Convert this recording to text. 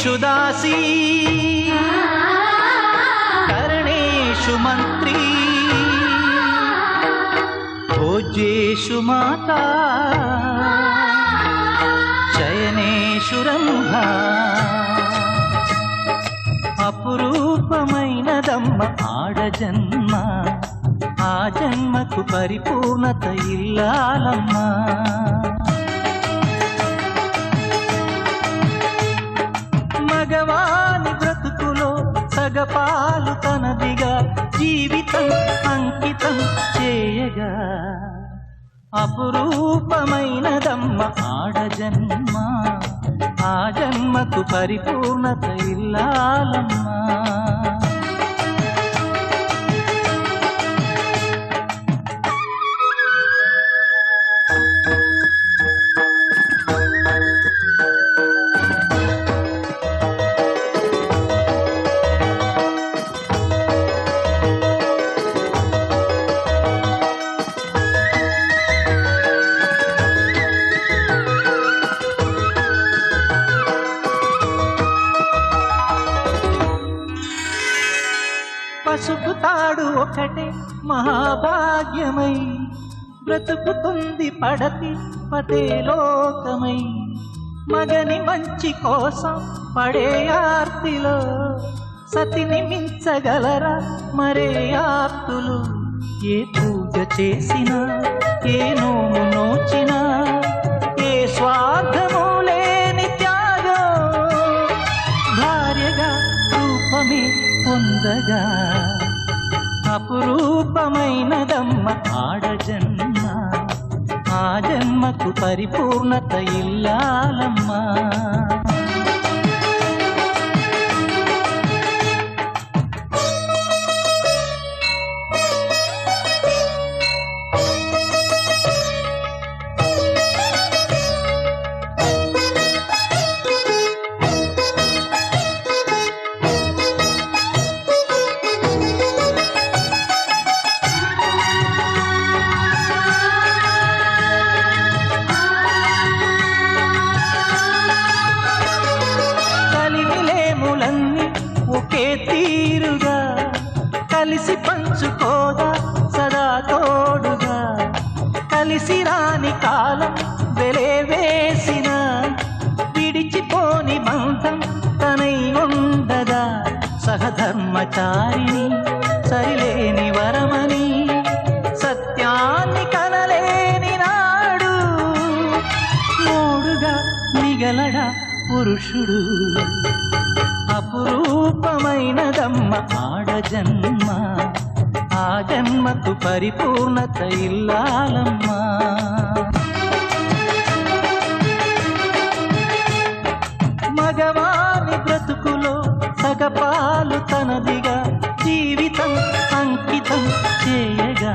कर्मेषु दासी करणेषु मंत्री भोज्येषु माता शयनेषु रंभा అపురూపమైనదమ్మ ఆడజన్మ ఆ జన్మకు పరిపూర్ణత ఇల్లాలమ్మా మగవాని బ్రతుకులో సగపాలు తనదిగా జీవితం అంకితం చేయగా అపురూపమైనదమ్మ ఆడజన్మ ఆ జన్మకు పరిపూర్ణత ఇల్లాలమ్మా పసుపు తాడు ఒకటే మహాభాగ్యమై బ్రతుకుతుంది పడతి పదే లోకమై మగని మంచి కోసం పడే ఆర్తిలో సతిని మించగలరా మరే ఆర్తులు ఏ పూజ చేసినా ఏ నోము నోచినా ఏ స్వార్థము లేని త్యాగం భార్యగా రూపమే పొందగా అపురూపమైనదమ్మ ఆడజన్మ ఆ జన్మకు పరిపూర్ణత ఇల్లాలమ్మా ఒకే తీరుగా కలిసి పంచుకోగా సదా తోడుగా కలిసి రాని కాలం వెలే వేసిన విడిచిపోని బంధం తనై ఉండదా సహధర్మచారిని సరిలేని వరమని సత్యాన్ని కనలేని నాడు మూడుగా మిగలడా పురుషుడు అపురూపమైనదమ్మ ఆడజన్మ ఆ జన్మకు పరిపూర్ణత ఇల్లాలమ్మా మగవాని బ్రతుకులో సగపాలు తనదిగా జీవితం అంకితం చేయగా